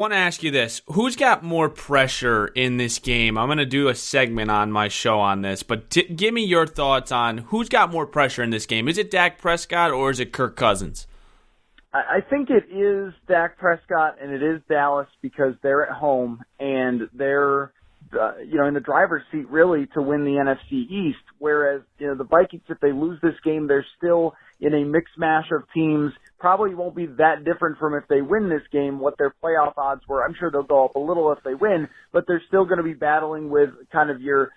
I want to ask you this. Who's got more pressure in this game? I'm going to do a segment on my show on this, but give me your thoughts on who's got more pressure in this game. Is it Dak Prescott or is it Kirk Cousins? I think it is Dak Prescott and it is Dallas because they're at home and they're in the driver's seat really to win the NFC East, whereas the Vikings, if they lose this game, they're still in a mixed mash of teams. Probably won't be that different from if they win this game, what their playoff odds were. I'm sure they'll go up a little if they win, but they're still going to be battling with kind of your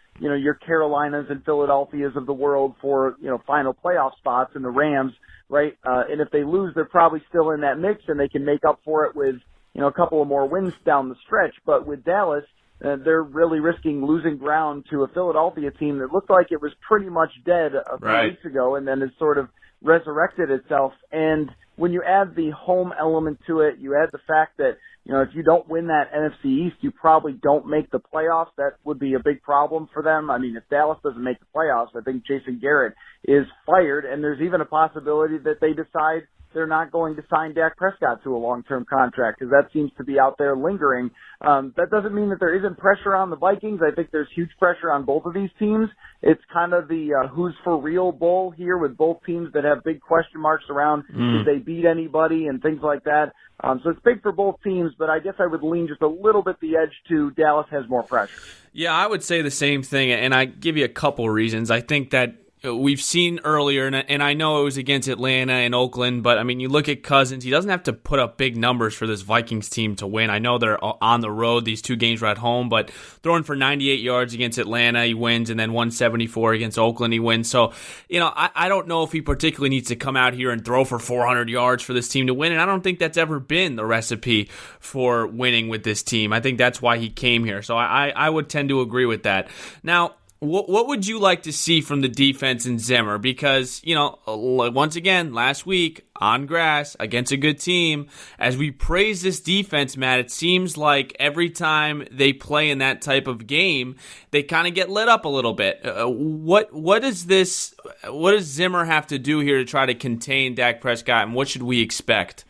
Carolinas and Philadelphias of the world for, final playoff spots, and the Rams, right? And if they lose, they're probably still in that mix and they can make up for it with, a couple of more wins down the stretch. But with Dallas, they're really risking losing ground to a Philadelphia team that looked like it was pretty much dead a few weeks ago and then has sort of resurrected itself. And when you add the home element to it, you add the fact that, if you don't win that NFC East, you probably don't make the playoffs. That would be a big problem for them. I mean, if Dallas doesn't make the playoffs, I think Jason Garrett is fired, and there's even a possibility that they decide they're not going to sign Dak Prescott to a long-term contract because that seems to be out there lingering. That doesn't mean that there isn't pressure on the Vikings. I think there's huge pressure on both of these teams. It's kind of the who's for real bowl here with both teams that have big question marks around did they beat anybody and things like that. So it's big for both teams, but I guess I would lean just a little bit the edge to Dallas has more pressure. Yeah, I would say the same thing, and I give you a couple reasons. I think that we've seen earlier, and I know it was against Atlanta and Oakland, but, I mean, you look at Cousins, he doesn't have to put up big numbers for this Vikings team to win. I know they're on the road. These two games were at home, but throwing for 98 yards against Atlanta, he wins, and then 174 against Oakland, he wins. So, I don't know if he particularly needs to come out here and throw for 400 yards for this team to win, and I don't think that's ever been the recipe for winning with this team. I think that's why he came here. So I would tend to agree with that. Now, what would you like to see from the defense in Zimmer? Because, once again, last week on grass against a good team, as we praise this defense, Matt, it seems like every time they play in that type of game, they kind of get lit up a little bit. What does Zimmer have to do here to try to contain Dak Prescott, and what should we expect?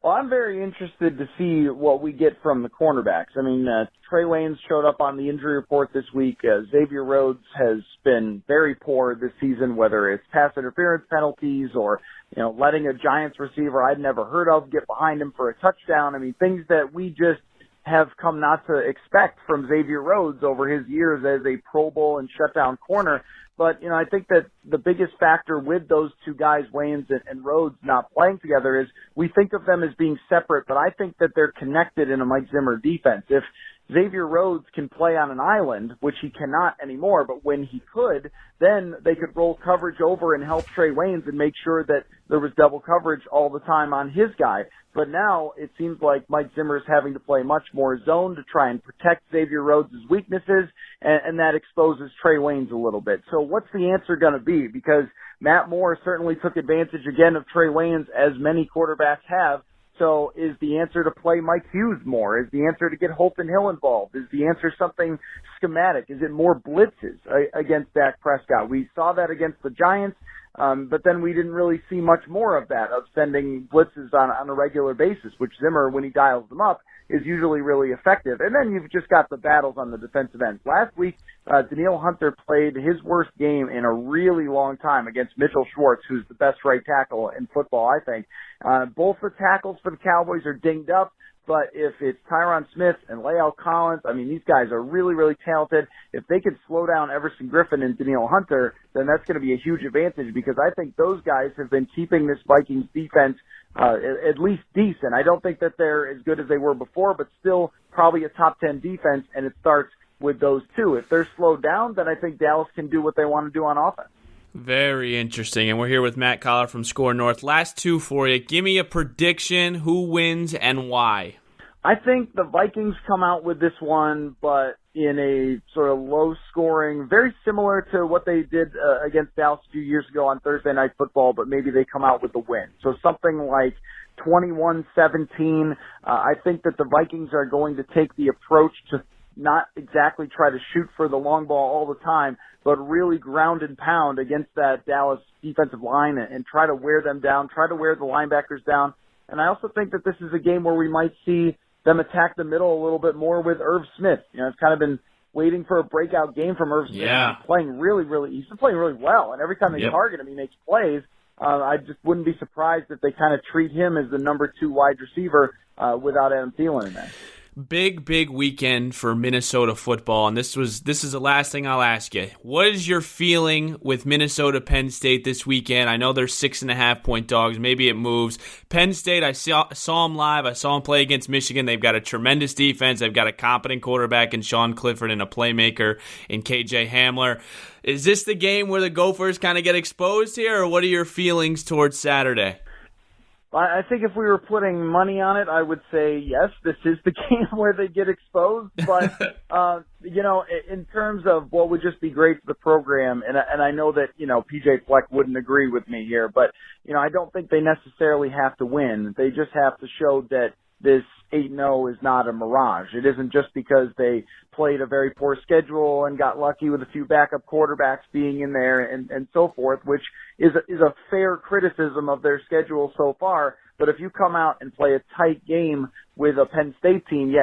Well, I'm very interested to see what we get from the cornerbacks. I mean, Trey Waynes showed up on the injury report this week. Xavier Rhodes has been very poor this season, whether it's pass interference penalties or, letting a Giants receiver I'd never heard of get behind him for a touchdown. I mean, things that we just have come not to expect from Xavier Rhodes over his years as a Pro Bowl and shutdown corner. But, I think that the biggest factor with those two guys, Waynes and Rhodes, not playing together is we think of them as being separate, but I think that they're connected in a Mike Zimmer defense. If Xavier Rhodes can play on an island, which he cannot anymore, but when he could, then they could roll coverage over and help Trey Waynes and make sure that there was double coverage all the time on his guy. But now it seems like Mike Zimmer is having to play much more zone to try and protect Xavier Rhodes' weaknesses, and that exposes Trey Waynes a little bit. So what's the answer going to be? Because Matt Moore certainly took advantage again of Trey Waynes, as many quarterbacks have. So is the answer to play Mike Hughes more? Is the answer to get Holton Hill involved? Is the answer something schematic? Is it more blitzes against Dak Prescott? We saw that against the Giants, but then we didn't really see much more of that, of sending blitzes on a regular basis, which Zimmer, when he dials them up, is usually really effective. And then you've just got the battles on the defensive end. Last week, Danielle Hunter played his worst game in a really long time against Mitchell Schwartz, who's the best right tackle in football, I think. Both the tackles for the Cowboys are dinged up, but if it's Tyron Smith and Lael Collins, I mean, these guys are really, really talented. If they could slow down Everson Griffin and Danielle Hunter, then that's going to be a huge advantage, because I think those guys have been keeping this Vikings defense at least decent. I don't think that they're as good as they were before, but still probably a top 10 defense, and it starts with those two. If they're slowed down, then I think Dallas can do what they want to do on offense. Very interesting. And we're here with Matt Coller from Skor North. Last two for you. Give me a prediction. Who wins and why? I think the Vikings come out with this one, but in a sort of low-scoring, very similar to what they did against Dallas a few years ago on Thursday Night Football, but maybe they come out with the win. So something like 21-17. I think that the Vikings are going to take the approach to not exactly try to shoot for the long ball all the time, but really ground and pound against that Dallas defensive line and try to wear them down, try to wear the linebackers down. And I also think that this is a game where we might see them attack the middle a little bit more with Irv Smith. It's kind of been waiting for a breakout game from Irv Smith. Yeah. He's playing he's been playing really well, and every time they target him, he makes plays. I just wouldn't be surprised if they kind of treat him as the number 2 wide receiver without Adam Thielen in there. Big weekend for Minnesota football, and this is the last thing I'll ask you. What is your feeling with Minnesota Penn State this weekend? I know they're 6.5-point dogs. Maybe it moves. Penn State, I saw them live. I saw them play against Michigan. They've got a tremendous defense. They've got a competent quarterback in Sean Clifford and a playmaker in KJ Hamler. Is this the game where the Gophers kind of get exposed here, or what are your feelings towards Saturday? I think if we were putting money on it, I would say yes, this is the game where they get exposed. But, in terms of what would just be great for the program, and I know that, PJ Fleck wouldn't agree with me here, but, I don't think they necessarily have to win. They just have to show that this 8-0 is not a mirage. It isn't just because they played a very poor schedule and got lucky with a few backup quarterbacks being in there and so forth, which is a fair criticism of their schedule so far. But if you come out and play a tight game with a Penn State team,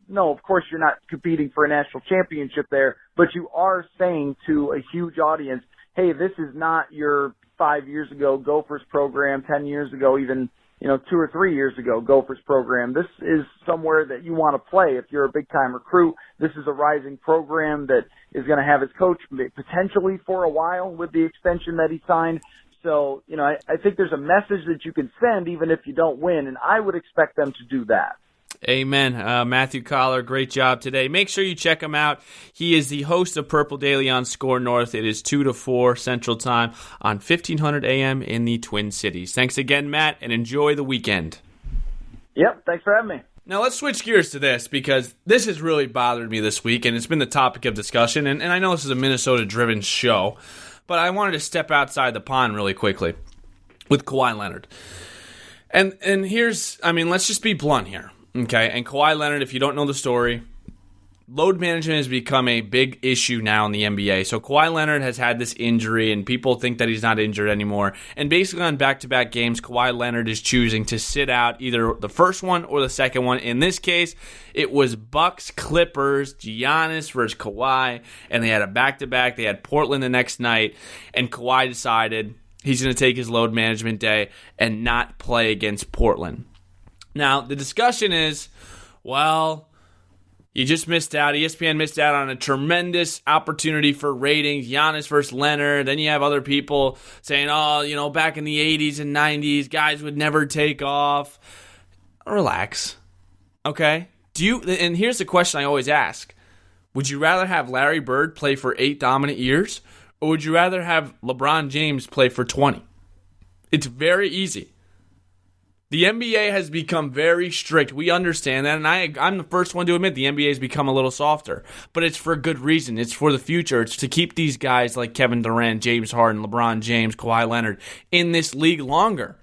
no, of course you're not competing for a national championship there, but you are saying to a huge audience, hey, this is not your 5 years ago Gophers program, 10 years ago, even 2 or 3 years ago, Gophers program. This is somewhere that you want to play if you're a big-time recruit. This is a rising program that is going to have his coach potentially for a while with the extension that he signed. So, I think there's a message that you can send even if you don't win, and I would expect them to do that. Amen. Matthew Coller, great job today. Make sure you check him out. He is the host of Purple Daily on Skor North. It is 2 to 4 Central Time on 1500 AM in the Twin Cities. Thanks again, Matt, and enjoy the weekend. Yep, thanks for having me. Now let's switch gears to this, because this has really bothered me this week, and it's been the topic of discussion, and I know this is a Minnesota-driven show, but I wanted to step outside the pond really quickly with Kawhi Leonard. And let's just be blunt here. Okay, and Kawhi Leonard, if you don't know the story, load management has become a big issue now in the NBA. So Kawhi Leonard has had this injury, and people think that he's not injured anymore. And basically on back-to-back games, Kawhi Leonard is choosing to sit out either the first one or the second one. In this case, it was Bucks, Clippers, Giannis versus Kawhi, and they had a back-to-back. They had Portland the next night, and Kawhi decided he's going to take his load management day and not play against Portland. Now, the discussion is, well, you just missed out. ESPN missed out on a tremendous opportunity for ratings. Giannis versus Leonard. Then you have other people saying, back in the 80s and 90s, guys would never take off. Relax. Okay? And here's the question I always ask. Would you rather have Larry Bird play for 8 dominant years, or would you rather have LeBron James play for 20? It's very easy. The NBA has become very strict. We understand that, and I'm the first one to admit the NBA has become a little softer. But it's for a good reason. It's for the future. It's to keep these guys like Kevin Durant, James Harden, LeBron James, Kawhi Leonard in this league longer.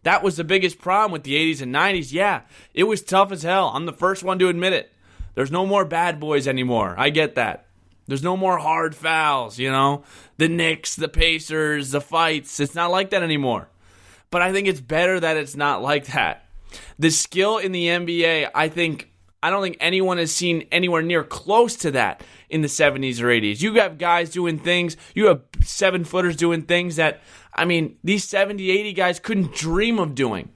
That was the biggest problem with the 80s and 90s. Yeah, it was tough as hell. I'm the first one to admit it. There's no more bad boys anymore. I get that. There's no more hard fouls, The Knicks, the Pacers, the fights. It's not like that anymore. But I think it's better that it's not like that. The skill in the NBA, I don't think anyone has seen anywhere near close to that in the 70s or 80s. You have guys doing things, you have 7-footers doing things that, these 70, 80 guys couldn't dream of doing.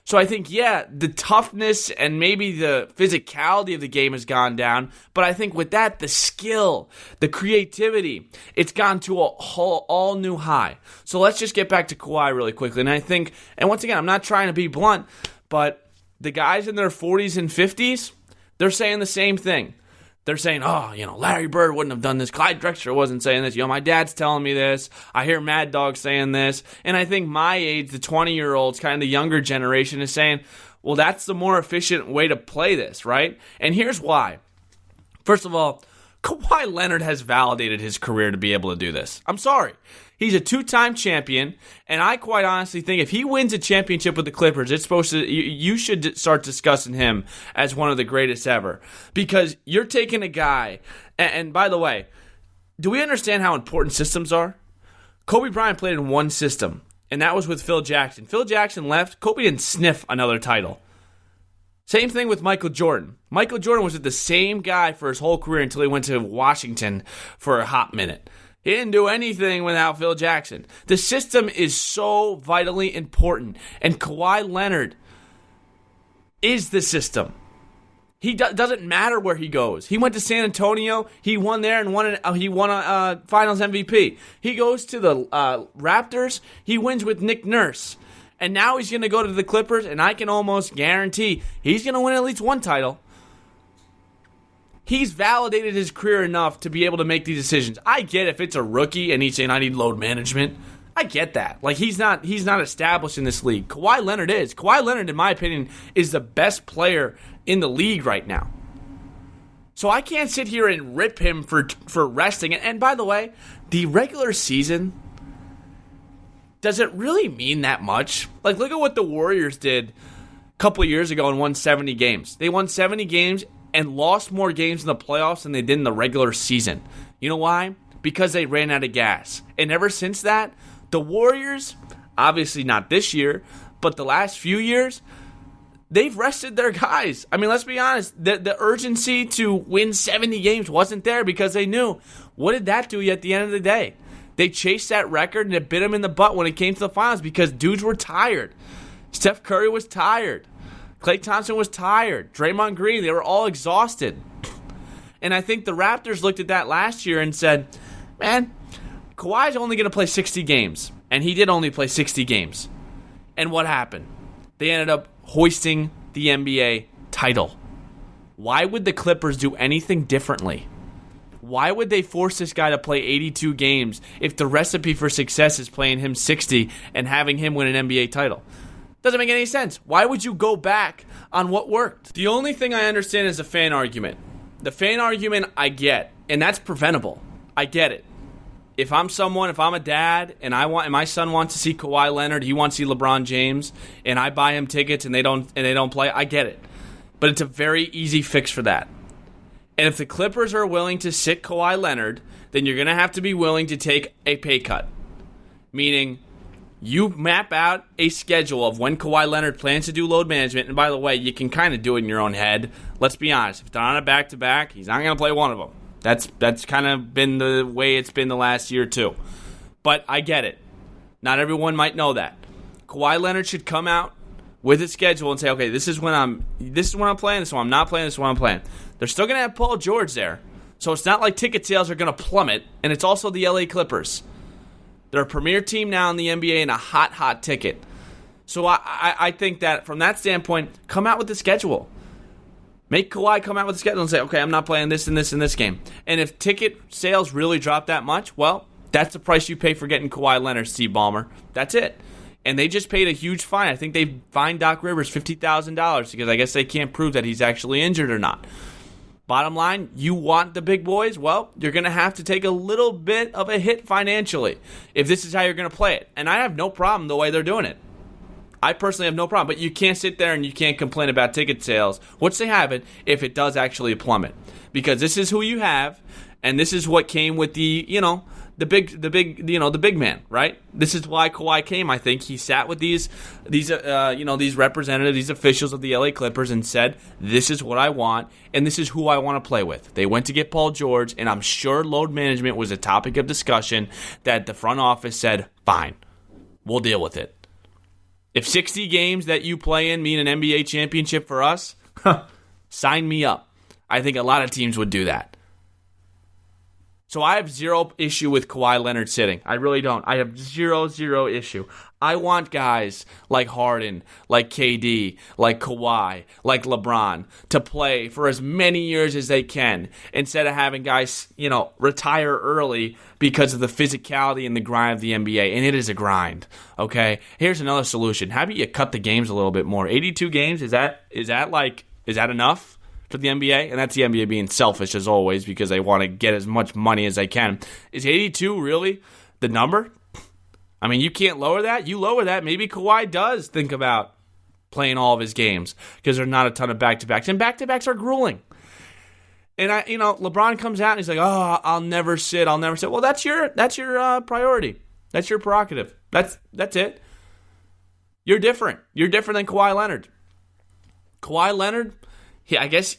So I think, the toughness and maybe the physicality of the game has gone down. But I think with that, the skill, the creativity, it's gone to a whole all new high. So let's just get back to Kawhi really quickly. And once again, I'm not trying to be blunt, but the guys in their 40s and 50s, they're saying the same thing. They're saying, Larry Bird wouldn't have done this. Clyde Drexler wasn't saying this. My dad's telling me this. I hear Mad Dog saying this. And I think my age, the 20-year-olds, kind of the younger generation, is saying, well, that's the more efficient way to play this, right? And here's why. First of all, Kawhi Leonard has validated his career to be able to do this. I'm sorry. He's a 2-time champion, and I quite honestly think if he wins a championship with the Clippers, it's supposed to. You should start discussing him as one of the greatest ever, because you're taking a guy. And by the way, do we understand how important systems are? Kobe Bryant played in one system, and that was with Phil Jackson. Phil Jackson left. Kobe didn't sniff another title. Same thing with Michael Jordan. Michael Jordan was the same guy for his whole career until he went to Washington for a hot minute. He didn't do anything without Phil Jackson. The system is so vitally important, and Kawhi Leonard is the system. He doesn't matter where he goes. He went to San Antonio. He won there and he won a Finals MVP. He goes to the Raptors. He wins with Nick Nurse. And now he's going to go to the Clippers, and I can almost guarantee he's going to win at least one title. He's validated his career enough to be able to make these decisions. I get if it's a rookie and he's saying, I need load management. I get that. Like, he's not established in this league. Kawhi Leonard is. Kawhi Leonard, in my opinion, is the best player in the league right now. So I can't sit here and rip him for resting. And by the way, the regular season, does it really mean that much? Like, look at what the Warriors did a couple of years ago and won 70 games. They won 70 games and lost more games in the playoffs than they did in the regular season. You know why? Because they ran out of gas. And ever since that, the Warriors, obviously not this year, but the last few years, they've rested their guys. I mean, let's be honest. The urgency to win 70 games wasn't there because they knew, what did that do you at the end of the day? They chased that record and it bit them in the butt when it came to the finals because dudes were tired. Steph Curry was tired. Klay Thompson was tired. Draymond Green, they were all exhausted. And I think the Raptors looked at that last year and said, man, Kawhi's only going to play 60 games. And he did only play 60 games. And what happened? They ended up hoisting the NBA title. Why would the Clippers do anything differently? Why would they force this guy to play 82 games if the recipe for success is playing him 60 and having him win an NBA title? Doesn't make any sense. Why would you go back on what worked? The only thing I understand is the fan argument. The fan argument I get, and that's preventable. I get it. If I'm a dad and my son wants to see Kawhi Leonard, he wants to see LeBron James, and I buy him tickets and they don't play, I get it. But it's a very easy fix for that. And if the Clippers are willing to sit Kawhi Leonard, then you're going to have to be willing to take a pay cut. Meaning, you map out a schedule of when Kawhi Leonard plans to do load management. And by the way, you can kind of do it in your own head. Let's be honest. If they're on a back-to-back, he's not going to play one of them. That's kind of been the way it's been the last year, too. But I get it. Not everyone might know that. Kawhi Leonard should come out with his schedule and say, okay, this is when I'm playing, this is when I'm not playing, this is when I'm playing. They're still going to have Paul George there. So it's not like ticket sales are going to plummet, and it's also the LA Clippers. They're a premier team now in the NBA and a hot ticket. So I think that from that standpoint, come out with the schedule. Make Kawhi come out with the schedule and say, okay, I'm not playing this and this and this game. And if ticket sales really drop that much, well, that's the price you pay for getting Kawhi Leonard, Steve Ballmer. That's it. And they just paid a huge fine. I think they fined Doc Rivers $50,000 because I guess they can't prove that he's actually injured or not. Bottom line, you want the big boys? Well, you're going to have to take a little bit of a hit financially if this is how you're going to play it. And I have no problem the way they're doing it. I personally have no problem. But you can't sit there and you can't complain about ticket sales, which they haven't, if it does actually plummet. Because this is who you have, and this is what came with the big man, right? This is why Kawhi came. I think he sat with these representatives, these officials of the LA Clippers, and said, "This is what I want, and this is who I want to play with." They went to get Paul George, and I'm sure load management was a topic of discussion that the front office said, "Fine, we'll deal with it." If 60 games that you play in mean an NBA championship for us, sign me up. I think a lot of teams would do that. So I have zero issue with Kawhi Leonard sitting. I really don't. I have zero issue. I want guys like Harden, like KD, like Kawhi, like LeBron to play for as many years as they can instead of having guys, retire early because of the physicality and the grind of the NBA. And it is a grind, okay? Here's another solution. How about you cut the games a little bit more? 82 games, is that enough for the NBA? And that's the NBA being selfish as always because they want to get as much money as they can. Is 82 really the number? I mean, you can't lower that. You lower that, maybe Kawhi does think about playing all of his games because there's not a ton of back-to-backs. And back-to-backs are grueling. And LeBron comes out and he's like, "Oh, I'll never sit. Well, that's your priority. That's your prerogative. That's it. You're different. You're different than Kawhi Leonard. Kawhi Leonard, I guess